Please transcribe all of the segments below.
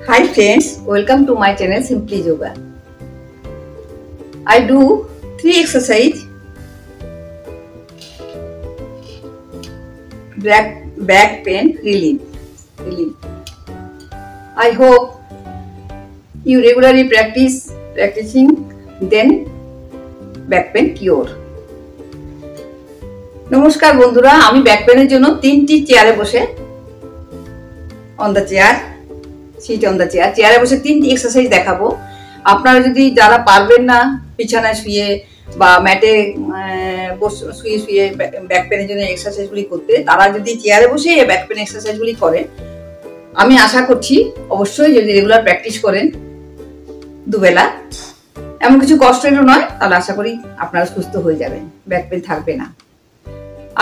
Hi friends, welcome to my channel Simply Yoga. I do 3 exercise back pain relief. I hope you regularly practicing then back pain cure. নমস্কার বন্ধুরা, আমি back পেনের জন্য 3টি চেয়ারে বসে চেয়ারে বসে 3টি এক্সারসাইজ দেখাবো। আপনারা যদি যারা পারবেন না বিছানায় শুয়ে বা ম্যাটে শুয়ে ব্যাক পেনের জন্য এক্সারসাইজগুলি করতে, তারা যদি চেয়ারে বসে ব্যাক পেন এক্সারসাইজগুলি করেন, আমি আশা করছি অবশ্যই যদি রেগুলার প্র্যাকটিস করেন দুবেলা, এমন কিছু কষ্টেরও নয়, তাহলে আশা করি আপনারা সুস্থ হয়ে যাবেন, ব্যাক পেন থাকবে না।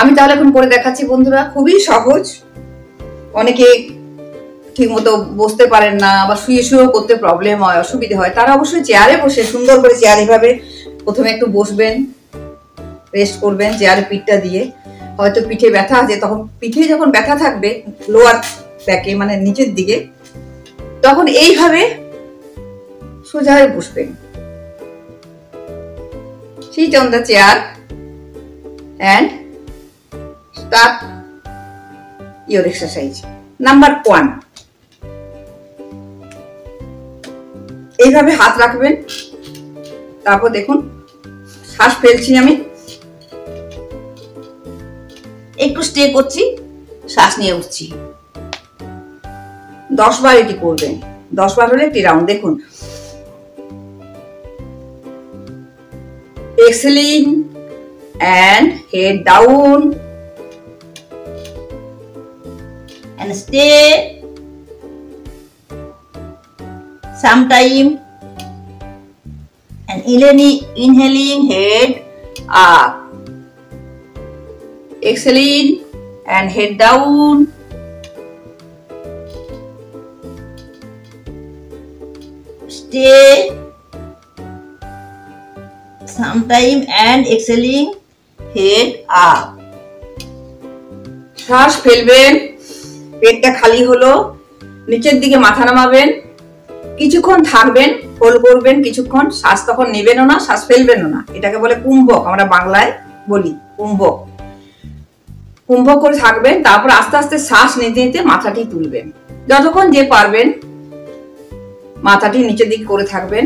আমি তাহলে এখন করে দেখাচ্ছি বন্ধুরা, খুবই সহজ। অনেকে ঠিক মতো বসতে পারেন না বা শুয়েও করতে প্রবলেম হয়, অসুবিধা হয়, তারা অবশ্যই চেয়ারে বসে সুন্দর করে চেয়ার এভাবে প্রথমে একটু বসবেন, রেস্ট করবেন চেয়ারে পিঠটা দিয়ে। হয়তো পিঠে ব্যথা আছে, তখন পিঠে যখন ব্যথা থাকবে লোয়ার ব্যাকে মানে নিচের দিকে, তখন এইভাবে সোজা হয়ে বসবেন। Sit on the chair and start your exercise. Number 1, এইভাবে হাত রাখবেন, তারপর দেখুন শ্বাস ফেলছি, আমি একটু স্টে করছি, শ্বাস নিয়ে উঠছি। 10 বার এটি করবেন, 10 বার হলে একটি রাউন্ড। দেখুন, exhaling and head down and stay sometime and inhaling head up, exhaling and head down, stay sometime and exhaling head up. শ্বাস ফেলবেন, পেটটা খালি হলো, নিচের দিকে মাথা নামাবেন, কিছুক্ষণ থাকবেন, হোল্ড করবেন কিছুক্ষণ, শ্বাস তখন নেবেনও না, শ্বাস ফেলবেনও না। এটাকে বলে কুম্ভক, আমরা বাংলায় বলি কুম্ভক। কুম্ভক করে থাকবেন, তারপর আস্তে আস্তে শ্বাস নিতে নিতে মাথাটি তুলবেন। যতক্ষণ যে পারবেন মাথাটি নিচের দিকে করে থাকবেন,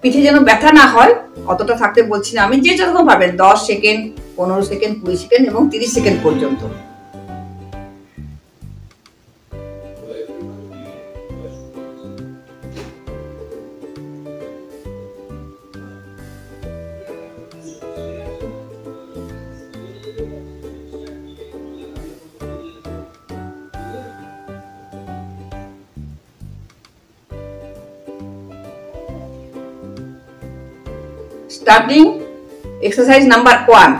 পিঠে যেন ব্যথা না হয়, অতটা থাকতে বলছি না আমি, যে যতক্ষণ পারবেন 10 সেকেন্ড, 15 সেকেন্ড, 20 সেকেন্ড এবং 30 সেকেন্ড পর্যন্ত। Starting exercise number 1।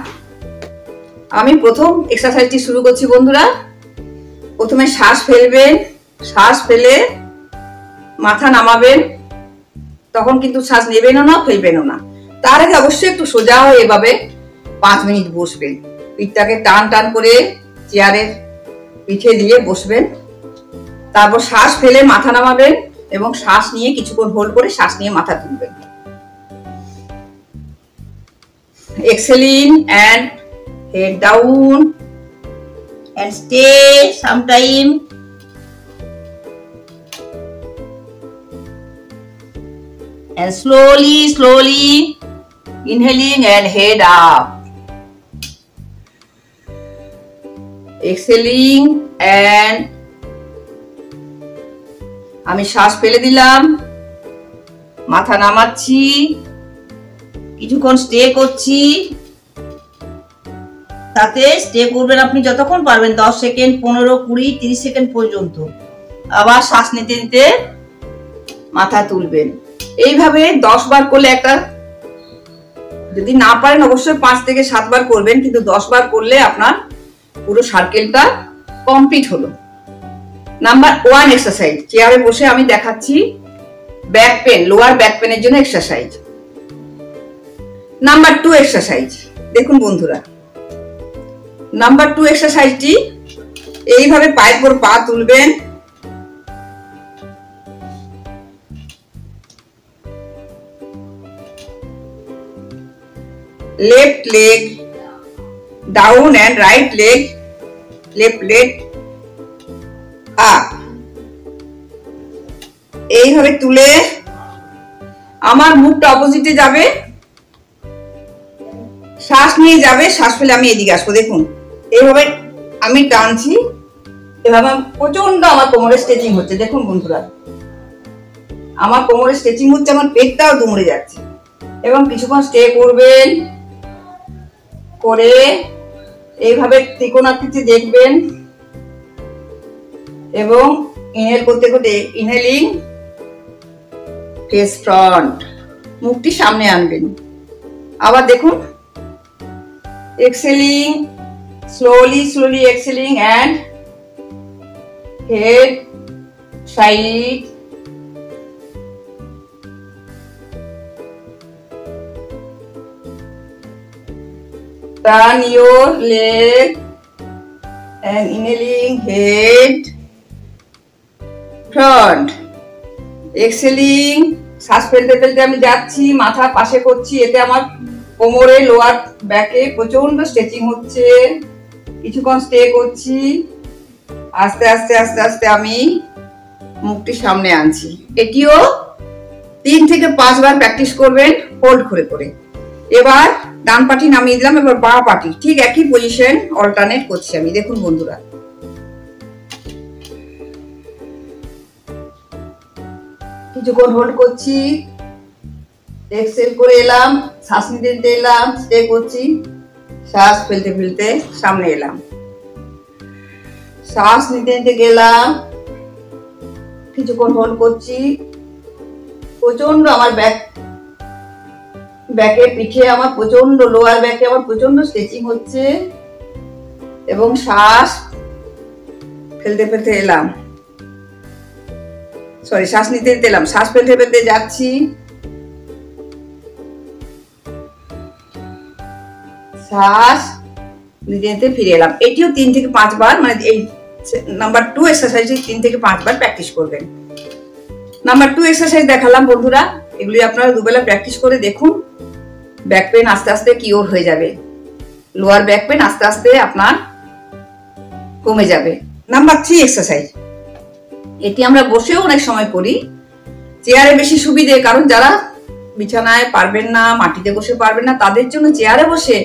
আমি প্রথম এক্সারসাইজটি শুরু করছি বন্ধুরা। প্রথমে শ্বাস ফেলবেন, শ্বাস ফেলে মাথা নামাবেন, তখন কিন্তু শ্বাস নেবেনও না ফেলবেনও না। তার আগে অবশ্যই একটু সোজা হয়ে এভাবে 5 মিনিট বসবেন, পিঠটাকে টান টান করে চেয়ারের পিঠে দিয়ে বসবেন। তারপর শ্বাস ফেলে মাথা নামাবেন এবং শ্বাস নিয়ে কিছুক্ষণ হোল্ড করে শ্বাস নিয়ে মাথা তুলবেন। Exhaling and head down and stay sometime and slowly inhaling and head up, exhaling and আমি শ্বাস ফেলে দিলাম, মাথা নামাচ্ছি, কিছুক্ষণ স্টে করছি। তাতে স্টে করবেন আপনি যতক্ষণ পারবেন, 10 সেকেন্ড, 15, 20, 30 সেকেন্ড পর্যন্ত। আবার শ্বাস নিতে নিতে মাথা তুলবেন। এইভাবে 10 বার করলে একটা, যদি না পারেন অবশ্যই 5 থেকে 7 বার করবেন, কিন্তু 10 বার করলে আপনার পুরো সার্কেলটা কমপ্লিট হলো। নাম্বার 1 এক্সারসাইজ, চেয়ারে বসে আমি দেখাচ্ছি ব্যাক পেন, লোয়ার ব্যাক পেনের জন্য এক্সারসাইজ। নাম্বার 2 এক্সারসাইজ, দেখুন বন্ধুরা, নাম্বার 2 এক্সারসাইজটি এইভাবে পায়ের উপর পা তুলবেন, left leg down and right leg left leg up এইভাবে তুলে আমার মুখটা অপোজিটে যাবে, শ্বাস নিয়ে যাবে, শ্বাস ফেলে আমি এদিকে আসবো। দেখুন এইভাবে আমি টানছি, এভাবে প্রচন্ড আমার কোমরে স্ট্রেচিং হচ্ছে। দেখুন বন্ধুরা, আমার কোমরে স্ট্রেচিং হচ্ছে, আমার পেটটাও দুমড়ে যাচ্ছে। এবং কিছুক্ষণ স্টে করবেন, করে এইভাবে ত্রিকোণাকৃতি দেখবেন এবং ইনহেল করতে করতে ইনহেলিং ফেস ফ্রন্ট, মুখটি সামনে আনবেন। আবার দেখুন exhaling slowly slowly exhaling and head side turn your leg and inhaling head front exhaling শ্বাস ফেলতে ফেলতে আমি যাচ্ছি, মাথা পাশে করছি, এতে আমার কোমরে লোয়ার ব্যাকে প্রচন্ড স্ট্রেচিং হচ্ছে। কিছুক্ষণ স্টে করছি, আস্তে আস্তে আস্তে আস্তে আমি মুখটি সামনে আনছি। এটিও 3 থেকে 5 বার প্র্যাকটিস করবেন হোল্ড করে করে। এবার ডান পাটি নামিয়ে দিলাম, এবার বাঁ পাটি ঠিক একই পজিশন অল্টারনেট করছি আমি। দেখুন বন্ধুরা, কিছুক্ষণ হোল্ড করছি, এক্সেল করে এলাম, শ্বাস নিতে নিতে এলাম, স্টে করছি, শ্বাস ফেলতে ফেলতে সামনে এলাম, শ্বাস নিতে নিতে গেলাম, কিছুক্ষণ হোল্ড করছি। প্রচন্ড আমার ব্যাকে পিঠে আমার প্রচন্ড, লোয়ার ব্যাকে আমার প্রচন্ড স্ট্রেচিং হচ্ছে এবং শ্বাস ফেলতে ফেলতে এলাম, সরি শ্বাস নিতে নিতে এলাম, শ্বাস ফেলতে ফেলতে যাচ্ছি, শ্বাস নিতে নিতে ফিরে এলাম। এটিও 3 থেকে 5 বার, মানে এই নাম্বার 2 এক্সারসাইজ 3 থেকে 5 বার প্র্যাকটিস করবেন। নাম্বার 2 এক্সারসাইজ দেখালাম বন্ধুরা, এগুলি আপনারা দুবেলা প্র্যাকটিস করে দেখুন, ব্যাক পেন আস্তে আস্তে কিওর হয়ে যাবে, লোয়ার ব্যাক পেন আস্তে আস্তে আপনার কমে যাবে। নাম্বার 3 এক্সারসাইজ, এটি আমরা বসেও অনেক সময় করি, চেয়ারে বেশি সুবিধে, কারণ যারা বিছানায় পারবেন না, মাটিতে বসে পারবেন না, তাদের জন্য চেয়ারে বসে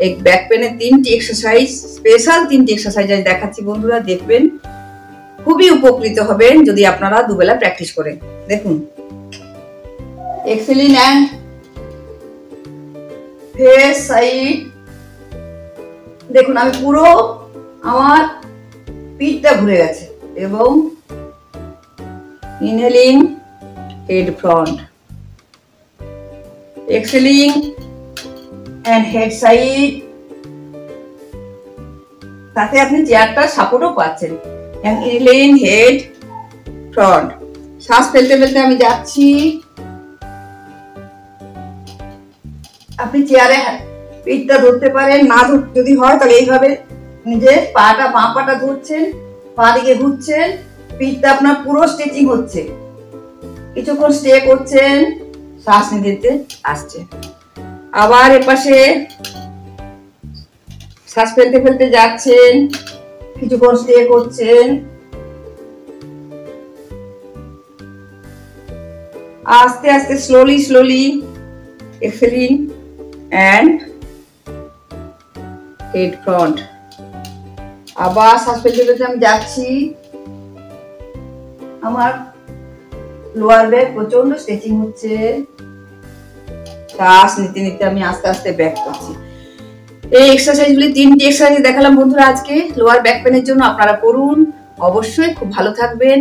এই ব্যাক পেনের 3টি এক্সারসাইজ, স্পেশাল 3টি এক্সারসাইজ দেখাচ্ছি বন্ধুরা, দেখবেন খুবই উপকৃত হবেন যদি আপনারা দুবেলা প্র্যাকটিস করেন। দেখুন এক্সেলিং অ্যান্ড ফেস সাইড, দেখুন আমি পুরো আমার পিঠটা ঘুরে গেছে এবং inhaling head front, exhaling and head side, তাতে আপনি চেয়ারটার সাপোর্টও পাচ্ছেন। ইনহেলিং হেড ফ্রন্ট, শ্বাস ফেলতে ফেলতে আমি যাচ্ছি, আপনি চেয়ারে পিঠটা ধরতে পারেন, না যদি হয় তাহলে এইভাবে নিজের পাটা, বাঁ পাটা ধরছেন, পা দিকে ঘুরছেন, পিঠটা আপনার পুরো স্ট্রেচিং হচ্ছে, কিছুক্ষণ স্টে করছেন, শ্বাস নিতে আসছে, আবার এপাশে শ্বাস ফেলতে ফেলতে যাচ্ছেন, কিছুক্ষণ স্টে করছেন, আস্তে আস্তে slowly slowly exhaling and head front, আবার শ্বাস ফেলতে ফেলতে আমি যাচ্ছি, আমার লোয়ার ব্যাক প্রচন্ড স্ট্রেচিং হচ্ছে, শ্বাস নিতে নিতে আমি আস্তে আস্তে ব্যাক করছি। এই এক্সারসাইজগুলি 3টি এক্সারসাইজ দেখালাম বন্ধুরা আজকে লোয়ার ব্যাক পেনের জন্য, আপনারা করুন, অবশ্যই খুব ভালো থাকবেন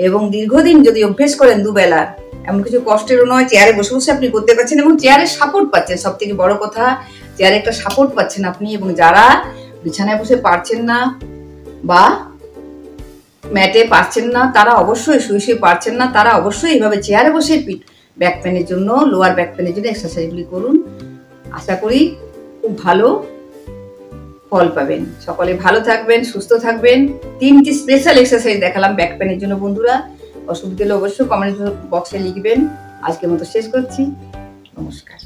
এবং দীর্ঘদিন যদি অভ্যেস করেন দুবেলা, এমন কিছু কষ্টেরও নয়, চেয়ারে বসে বসে আপনি করতে পারছেন এবং চেয়ারে সাপোর্ট পাচ্ছেন, সব থেকে বড় কথা চেয়ারে একটা সাপোর্ট পাচ্ছেন আপনি। এবং যারা বিছানায় বসে পারছেন না বা ম্যাটে পারছেন না, তারা অবশ্যই শুয়ে শুয়ে পারছেন না, তারা অবশ্যই এইভাবে চেয়ারে বসে ব্যাক পেনের জন্য, লোয়ার ব্যাক পেনের জন্য এক্সারসাইজগুলি করুন, আশা করি খুব ভালো ফল পাবেন। সকলে ভালো থাকবেন, সুস্থ থাকবেন। 3টি স্পেশাল এক্সারসাইজ দেখালাম ব্যাক পেনের জন্য বন্ধুরা, অসুবিধা হলে অবশ্যই কমেন্ট বক্সে লিখবেন। আজকের মতো শেষ করছি, নমস্কার।